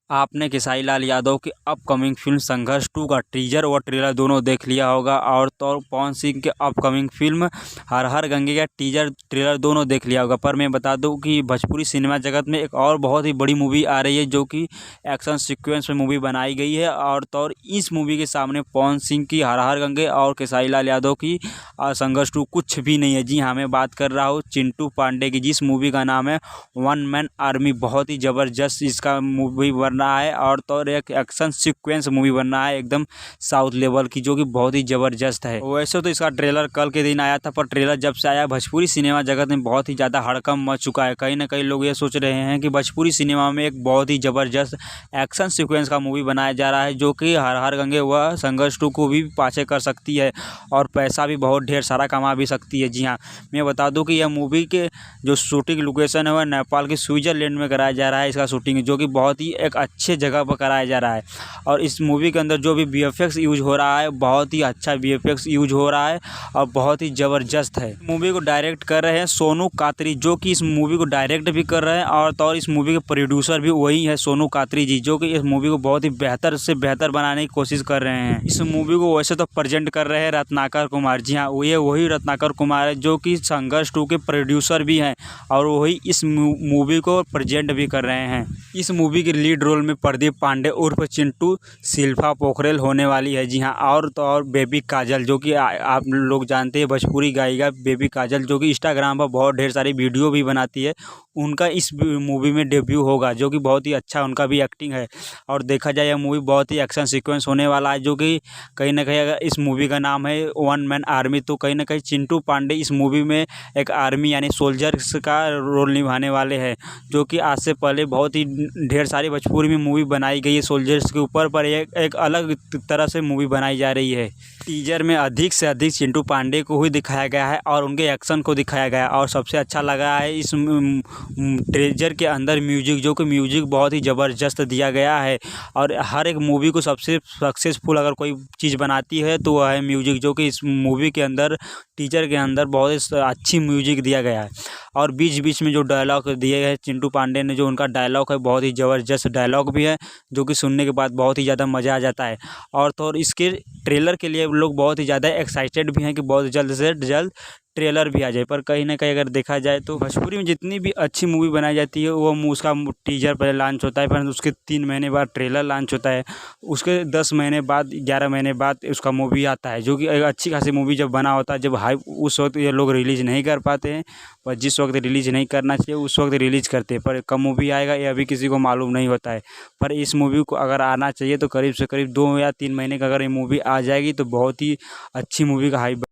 आपने खेसारी लाल यादव की upcoming film संघर्ष 2 का टीजर और ट्रेलर दोनों देख लिया होगा और तो पवन सिंह के अपकमिंग फिल्म हर हर गंगे का टीजर ट्रेलर दोनों देख लिया होगा। पर मैं बता दूं कि भोजपुरी सिनेमा जगत में एक और बहुत ही बड़ी मूवी आ रही है जो कि एक्शन सीक्वेंस में मूवी बनाई गई है और तो इस मूवी के सामने पवन सिंह की हर हर गंगे और खेसारी लाल यादव की संघर्ष 2 कुछ भी नहीं है। जी हाँ, मैं बात कर रहा हूँ चिंटू पांडे की, जिस मूवी का नाम है वन मैन आर्मी। बहुत ही ज़बरदस्त इसका मूवी बन रहा है और तो एक एक्शन सीक्वेंस मूवी बन रहा है एकदम साउथ लेवल की, जो कि बहुत ही ज़बरदस्त है। वैसे तो इसका ट्रेलर कल के दिन आया था, पर ट्रेलर जब से आया भोजपुरी सिनेमा जगत में बहुत ही ज़्यादा हड़कंप मच चुका है। कहीं ना कहीं लोग ये सोच रहे हैं कि भोजपुरी सिनेमा में एक बहुत ही ज़बरदस्त एक्शन सीक्वेंस का मूवी बनाया जा रहा है जो कि हर हर गंगे व संघर्ष 2 को भी पाछे कर सकती है और पैसा भी बहुत ढेर सारा कमा भी सकती है। जी हाँ, मैं बता दूं कि यह मूवी के जो शूटिंग लोकेशन है वह नेपाल के स्विट्ज़रलैंड में कराया जा रहा है इसका शूटिंग, जो कि बहुत ही एक अच्छे जगह पर कराया जा रहा है। और इस मूवी के अंदर जो भी वीएफएक्स यूज हो रहा है बहुत ही अच्छा वीएफएक्स यूज हो रहा है और बहुत ही ज़बरदस्त है। मूवी को डायरेक्ट कर रहे हैं सोनू कात्री, जो कि इस मूवी को डायरेक्ट भी कर रहे हैं और तो इस मूवी के प्रोड्यूसर भी वही है सोनू कात्री जी, जो कि इस मूवी को बहुत ही बेहतर से बेहतर बनाने की कोशिश कर रहे हैं। इस मूवी को वैसे तो प्रेजेंट कर रहे हैं रत्नाकर कुमार। जी हाँ, ये वही रत्नाकर कुमार है जो कि संघर्ष 2 के प्रोड्यूसर भी हैं और वही इस मूवी को प्रेजेंट भी कर रहे हैं। इस मूवी के लीड रोल में प्रदीप पांडे उर्फ चिंटू, शिल्पा पोखरेल होने वाली है। जी हाँ, और तो और बेबी काजल, जो कि आप लोग जानते हैं भोजपुरी गायिका बेबी काजल, जो कि इंस्टाग्राम पर बहुत ढेर सारी वीडियो भी बनाती है, उनका इस मूवी में डेब्यू होगा, जो कि बहुत ही अच्छा उनका भी एक्टिंग है। और देखा जाए यह मूवी बहुत ही एक्शन सीक्वेंस होने वाला है, जो कि कहीं ना कहीं अगर इस मूवी का नाम है वन मैन आर्मी, तो कहीं ना कहीं चिंटू पांडे इस मूवी में एक आर्मी यानी सोल्जर्स का रोल निभाने वाले हैं, जो कि आज से पहले बहुत ही ढेर सारी भोजपुरी में मूवी बनाई गई है सोल्जर्स के ऊपर, पर एक अलग तरह से मूवी बनाई जा रही है। टीजर में अधिक से अधिक चिंटू पांडे को ही दिखाया गया है और उनके एक्शन को दिखाया गया है और सबसे अच्छा लगा है इस ट्रेजर के अंदर म्यूजिक, जो कि म्यूजिक बहुत ही ज़बरदस्त दिया गया है। और हर एक मूवी को सबसे सक्सेसफुल अगर कोई चीज़ बनाती है तो वह है म्यूजिक, जो कि इस मूवी के अंदर टीजर के अंदर बहुत ही अच्छी म्यूजिक दिया गया है। और बीच बीच में जो डायलॉग दिए गए चिंटू पांडे ने, जो उनका डायलॉग है बहुत ही ज़बरदस्त डायलॉग भी है, जो कि सुनने के बाद बहुत ही ज़्यादा मज़ा आ जाता है। और तो और इसके ट्रेलर के लिए लोग बहुत ही ज़्यादा एक्साइटेड भी हैं कि बहुत जल्द से जल्द ट्रेलर भी आ जाए। पर कहीं ना कहीं अगर देखा जाए तो भोजपुरी में जितनी भी अच्छी मूवी बनाई जाती है वो उसका टीजर पहले लॉन्च होता है, फिर उसके 3 महीने बाद ट्रेलर लॉन्च होता है, उसके 10 महीने बाद 11 महीने बाद उसका मूवी आता है, जो कि एक अच्छी खासी मूवी जब बना होता है, जब हाइप उस वक्त ये लोग रिलीज़ नहीं कर पाते हैं, पर जिस वक्त रिलीज़ नहीं करना चाहिए उस वक्त रिलीज़ करते हैं। पर कब मूवी आएगा ये अभी किसी को मालूम नहीं होता है, पर इस मूवी को अगर आना चाहिए तो करीब से करीब 2 या 3 महीने का अगर ये मूवी आ जाएगी तो बहुत ही अच्छी मूवी का हाइप